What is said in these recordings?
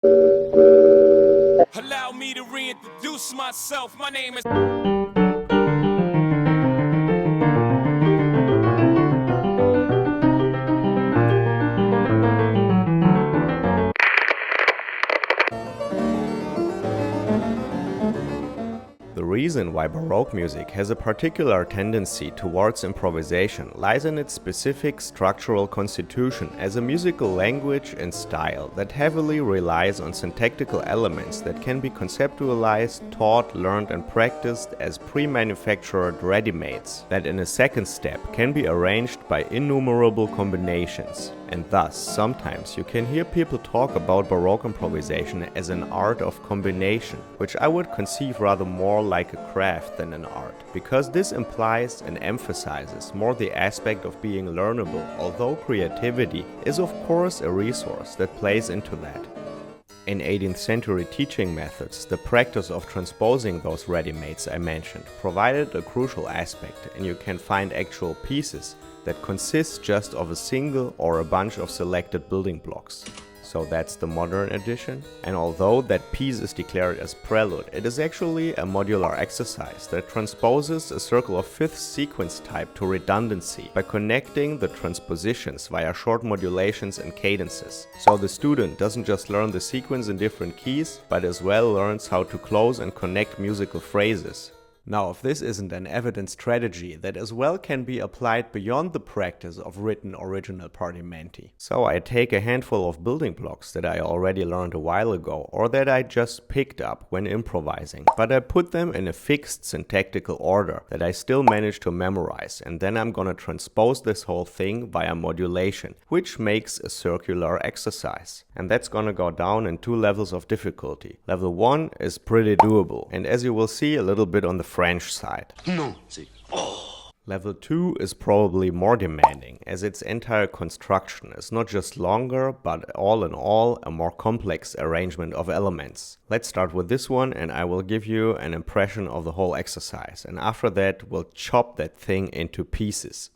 Allow me to reintroduce myself. My name is. The reason why Baroque music has a particular tendency towards improvisation lies in its specific structural constitution as a musical language and style that heavily relies on syntactical elements that can be conceptualized, taught, learned and practiced as pre-manufactured ready-mades that in a second step can be arranged by innumerable combinations. And thus, sometimes you can hear people talk about Baroque improvisation as an art of combination, which I would conceive rather more like a craft than an art, because this implies and emphasizes more the aspect of being learnable, although creativity is of course a resource that plays into that. In 18th century teaching methods, the practice of transposing those ready-mades I mentioned provided a crucial aspect, and you can find actual pieces that consist just of a single or a bunch of selected building blocks. So that's the modern edition. And although that piece is declared as prelude, it is actually a modular exercise that transposes a circle of fifth sequence type to redundancy by connecting the transpositions via short modulations and cadences. So the student doesn't just learn the sequence in different keys, but as well learns how to close and connect musical phrases. Now, if this isn't an evident strategy that as well can be applied beyond the practice of written original partimenti. So I take a handful of building blocks that I already learned a while ago or that I just picked up when improvising, but I put them in a fixed syntactical order that I still manage to memorize, and then I'm gonna transpose this whole thing via modulation, which makes a circular exercise. And that's gonna go down in two levels of difficulty. Level 1 is pretty doable, and as you will see a little bit on the French side. Non, c'est... Level 2 is probably more demanding, as its entire construction is not just longer, but all in all a more complex arrangement of elements. Let's start with this one and I will give you an impression of the whole exercise, and after that we'll chop that thing into pieces.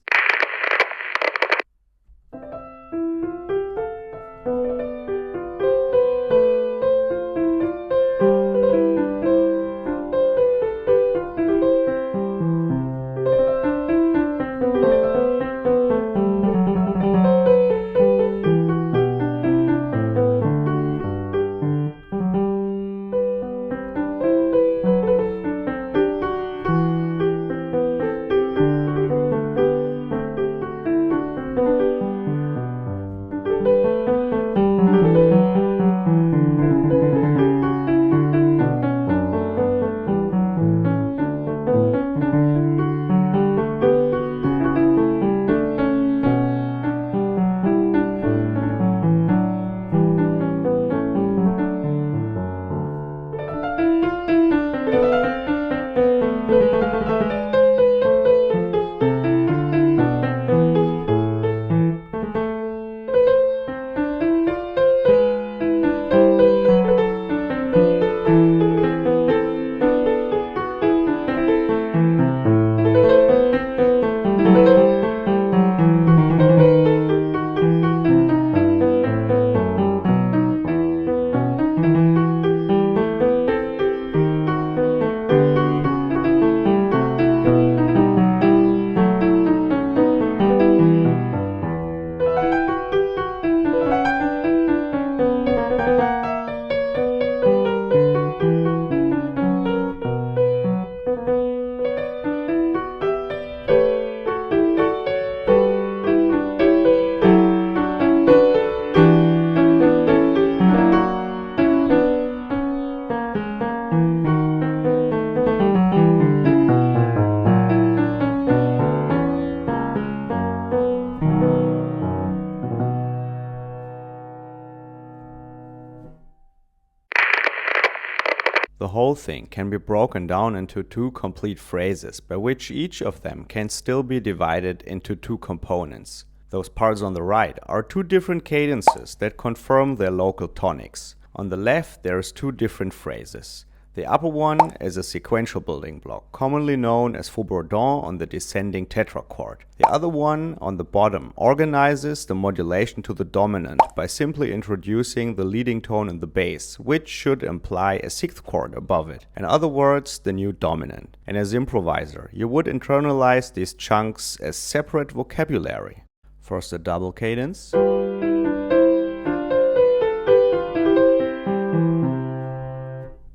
The whole thing can be broken down into two complete phrases, by which each of them can still be divided into two components. Those parts on the right are two different cadences that confirm their local tonics. On the left, there's two different phrases. The upper one is a sequential building block, commonly known as faux bourdon on the descending tetrachord. The other one, on the bottom, organizes the modulation to the dominant by simply introducing the leading tone in the bass, which should imply a sixth chord above it. In other words, the new dominant. And as improviser, you would internalize these chunks as separate vocabulary. First a double cadence.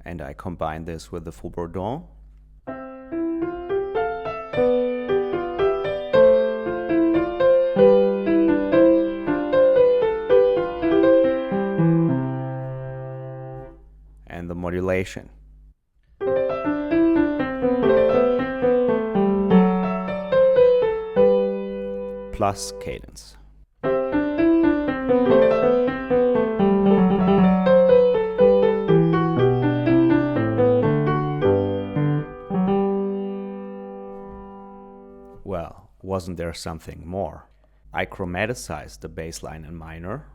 And I combine this with the faux bourdon. And the modulation. Plus cadence. Well, wasn't there something more? I chromaticized the bass line in minor.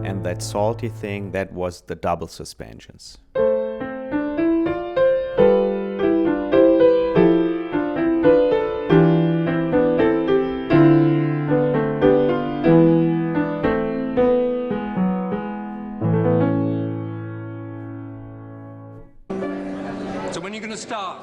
And that salty thing, that was the double suspensions. So when are you gonna start?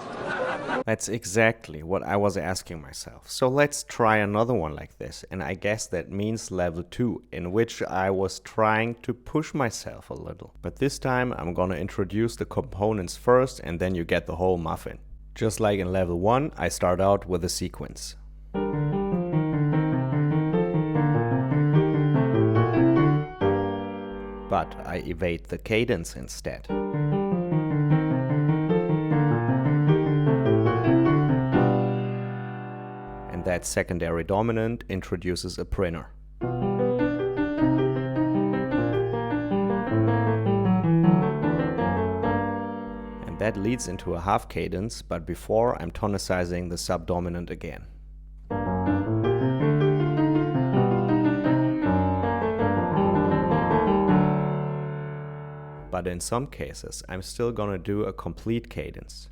That's exactly what I was asking myself. So let's try another one like this, and I guess that means level 2, in which I was trying to push myself a little. But this time I'm gonna introduce the components first, and then you get the whole muffin. Just like in level 1, I start out with a sequence. But I evade the cadence instead. And that secondary dominant introduces a printer. And that leads into a half cadence, but before I'm tonicizing the subdominant again. But in some cases, I'm still gonna do a complete cadence.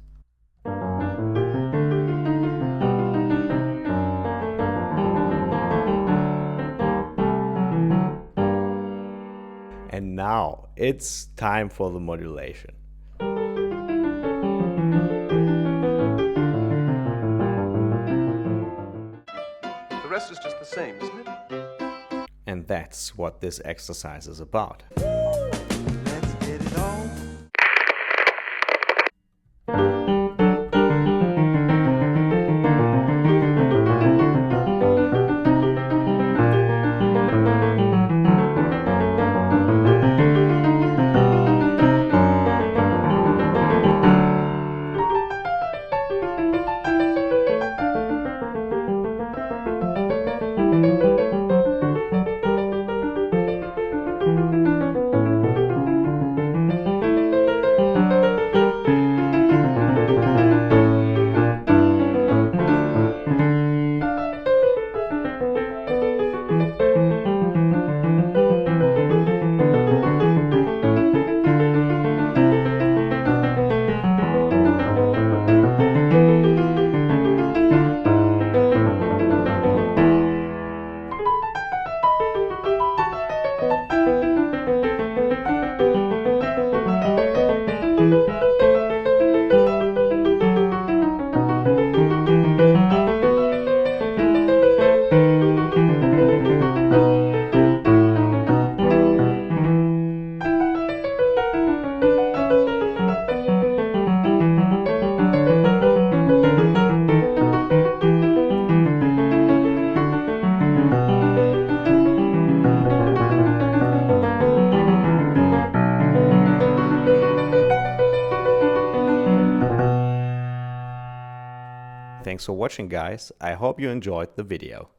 And now it's time for the modulation. The rest is just the same, isn't it? And that's what this exercise is about. Let's get it on. Thanks for watching, guys. I hope you enjoyed the video.